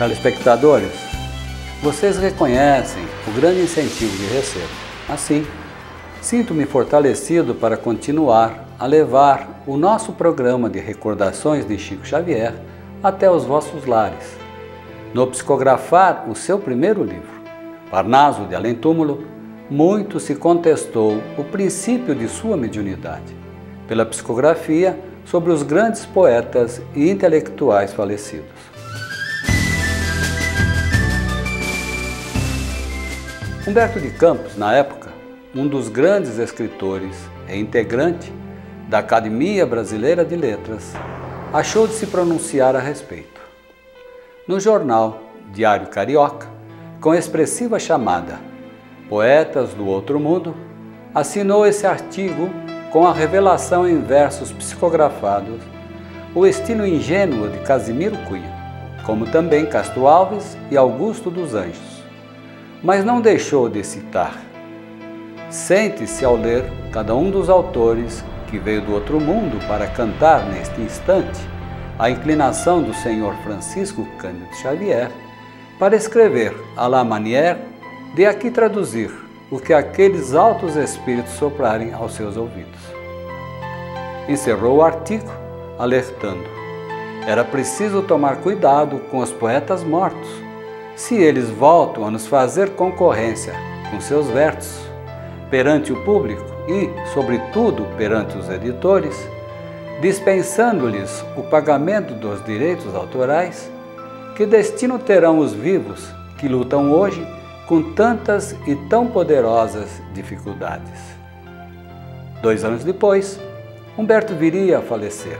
Telespectadores, vocês reconhecem o grande incentivo que recebo. Assim, sinto-me fortalecido para continuar a levar o nosso programa de recordações de Chico Xavier até os vossos lares. No psicografar o seu primeiro livro, Parnaso de Além Túmulo, muito se contestou o princípio de sua mediunidade, pela psicografia sobre os grandes poetas e intelectuais falecidos. Humberto de Campos, na época, um dos grandes escritores e integrante da Academia Brasileira de Letras, achou de se pronunciar a respeito. No jornal Diário Carioca, com expressiva chamada Poetas do Outro Mundo, assinou esse artigo com a revelação em versos psicografados, o estilo ingênuo de Casimiro Cunha, como também Castro Alves e Augusto dos Anjos. Mas não deixou de citar: sente-se ao ler cada um dos autores que veio do outro mundo para cantar neste instante a inclinação do senhor Francisco Cândido Xavier para escrever à la manière de aqui traduzir o que aqueles altos espíritos soprarem aos seus ouvidos. Encerrou o artigo alertando: era preciso tomar cuidado com os poetas mortos, se eles voltam a nos fazer concorrência com seus versos perante o público e, sobretudo, perante os editores, dispensando-lhes o pagamento dos direitos autorais, que destino terão os vivos que lutam hoje com tantas e tão poderosas dificuldades. 2 anos depois, Humberto viria a falecer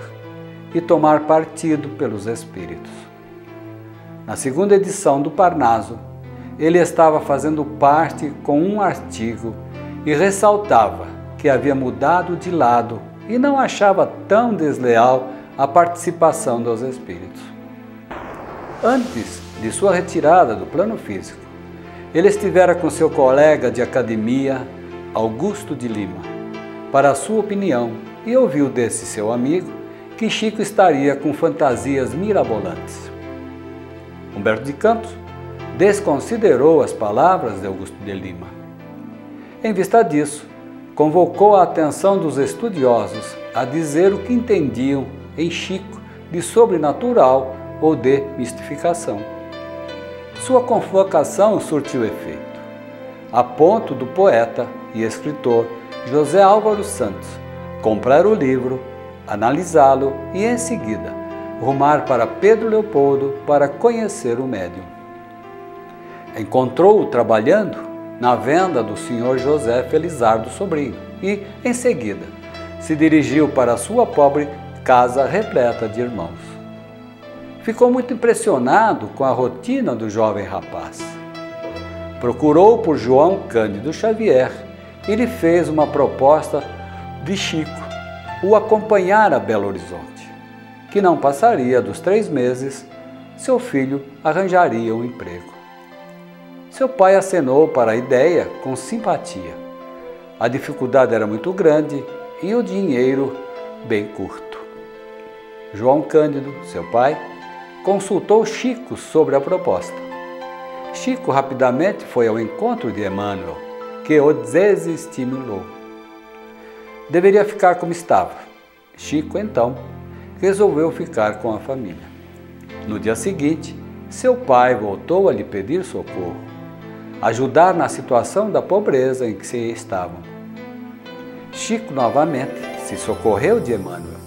e tomar partido pelos espíritos. Na segunda edição do Parnaso, ele estava fazendo parte com um artigo e ressaltava que havia mudado de lado e não achava tão desleal a participação dos espíritos. Antes de sua retirada do plano físico, ele estivera com seu colega de academia, Augusto de Lima, para a sua opinião, e ouviu desse seu amigo que Chico estaria com fantasias mirabolantes. Humberto de Campos desconsiderou as palavras de Augusto de Lima. Em vista disso, convocou a atenção dos estudiosos a dizer o que entendiam em Chico de sobrenatural ou de mistificação. Sua convocação surtiu efeito, a ponto do poeta e escritor José Álvaro Santos comprar o livro, analisá-lo e, em seguida, rumar para Pedro Leopoldo para conhecer o médium. Encontrou-o trabalhando na venda do Sr. José Felizardo Sobrinho e, em seguida, se dirigiu para sua pobre casa repleta de irmãos. Ficou muito impressionado com a rotina do jovem rapaz. Procurou por João Cândido Xavier e lhe fez uma proposta de Chico o acompanhar a Belo Horizonte, que não passaria dos 3 meses, seu filho arranjaria um emprego. Seu pai acenou para a ideia com simpatia. A dificuldade era muito grande e o dinheiro bem curto. João Cândido, seu pai, consultou Chico sobre a proposta. Chico rapidamente foi ao encontro de Emmanuel, que o desestimulou. Deveria ficar como estava. Chico, então, resolveu ficar com a família. No dia seguinte, seu pai voltou a lhe pedir socorro, ajudar na situação da pobreza em que se estavam. Chico novamente se socorreu de Emmanuel.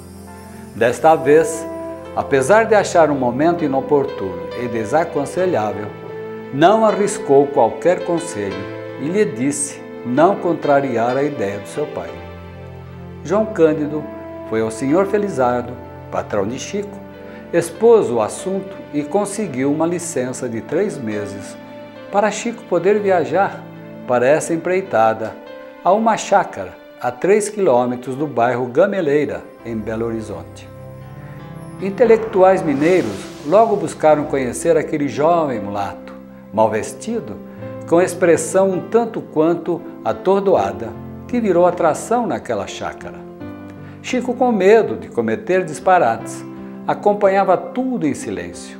Desta vez, apesar de achar um momento inoportuno e desaconselhável, não arriscou qualquer conselho e lhe disse não contrariar a ideia do seu pai. João Cândido foi ao Sr. Felizardo, patrão de Chico, expôs o assunto e conseguiu uma licença de 3 meses para Chico poder viajar para essa empreitada a uma chácara a 3 quilômetros do bairro Gameleira, em Belo Horizonte. Intelectuais mineiros logo buscaram conhecer aquele jovem mulato, mal vestido, com expressão um tanto quanto atordoada, que virou atração naquela chácara. Chico, com medo de cometer disparates, acompanhava tudo em silêncio.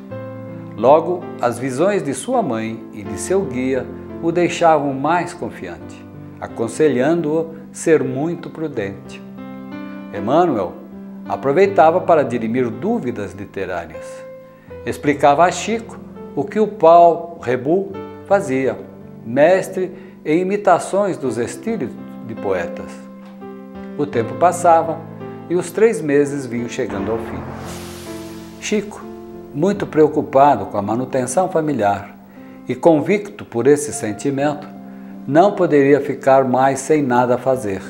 Logo, as visões de sua mãe e de seu guia o deixavam mais confiante, aconselhando-o ser muito prudente. Emmanuel aproveitava para dirimir dúvidas literárias. Explicava a Chico o que o Paul Rebu fazia, mestre em imitações dos estilos de poetas. O tempo passava e os 3 meses vinham chegando ao fim. Chico, muito preocupado com a manutenção familiar e convicto por esse sentimento, não poderia ficar mais sem nada a fazer.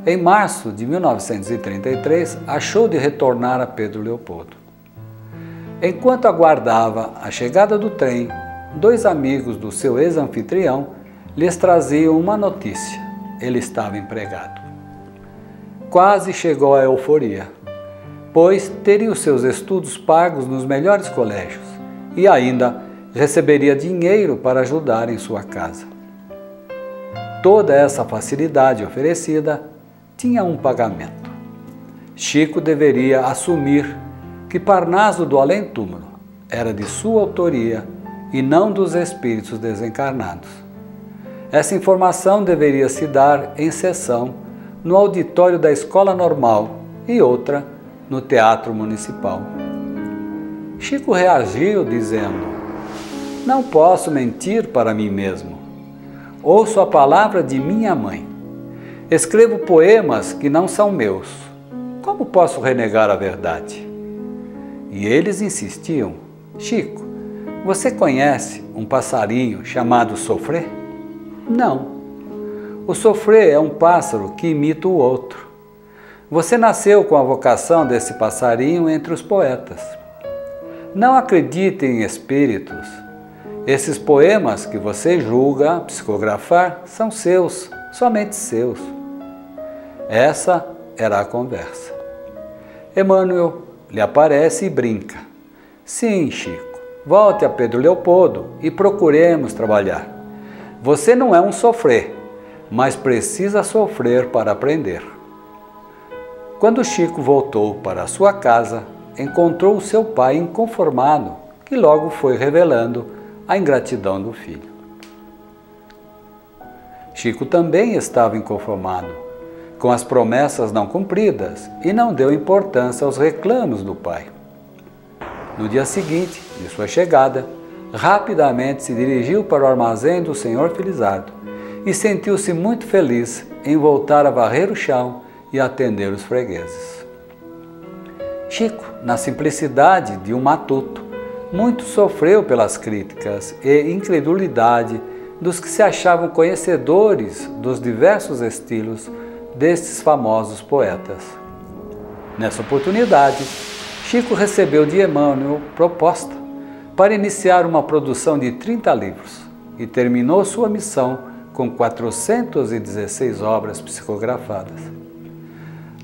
Em março de 1933, achou de retornar a Pedro Leopoldo. Enquanto aguardava a chegada do trem, 2 amigos do seu ex-anfitrião lhes traziam uma notícia: ele estava empregado. Quase chegou à euforia, pois teria os seus estudos pagos nos melhores colégios e ainda receberia dinheiro para ajudar em sua casa. Toda essa facilidade oferecida tinha um pagamento. Chico deveria assumir que Parnaso do Além-Túmulo era de sua autoria e não dos espíritos desencarnados. Essa informação deveria se dar em sessão no auditório da Escola Normal e outra no Teatro Municipal. Chico reagiu dizendo: "Não posso mentir para mim mesmo. Ouço a palavra de minha mãe. Escrevo poemas que não são meus. Como posso renegar a verdade?" E eles insistiam: "Chico, você conhece um passarinho chamado sofrê?" "Não. O sofrê é um pássaro que imita o outro. Você nasceu com a vocação desse passarinho entre os poetas. Não acredite em espíritos. Esses poemas que você julga psicografar são seus, somente seus." Essa era a conversa. Emmanuel lhe aparece e brinca: "Sim, Chico, volte a Pedro Leopoldo e procuremos trabalhar. Você não é um sofrê, mas precisa sofrer para aprender." Quando Chico voltou para sua casa, encontrou seu pai inconformado, que logo foi revelando a ingratidão do filho. Chico também estava inconformado com as promessas não cumpridas e não deu importância aos reclamos do pai. No dia seguinte de sua chegada, rapidamente se dirigiu para o armazém do senhor Felizardo e sentiu-se muito feliz em voltar a varrer o chão e atender os fregueses. Chico, na simplicidade de um matuto, muito sofreu pelas críticas e incredulidade dos que se achavam conhecedores dos diversos estilos destes famosos poetas. Nessa oportunidade, Chico recebeu de Emmanuel proposta para iniciar uma produção de 30 livros e terminou sua missão com 416 obras psicografadas.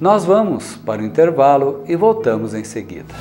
Nós vamos para o intervalo e voltamos em seguida.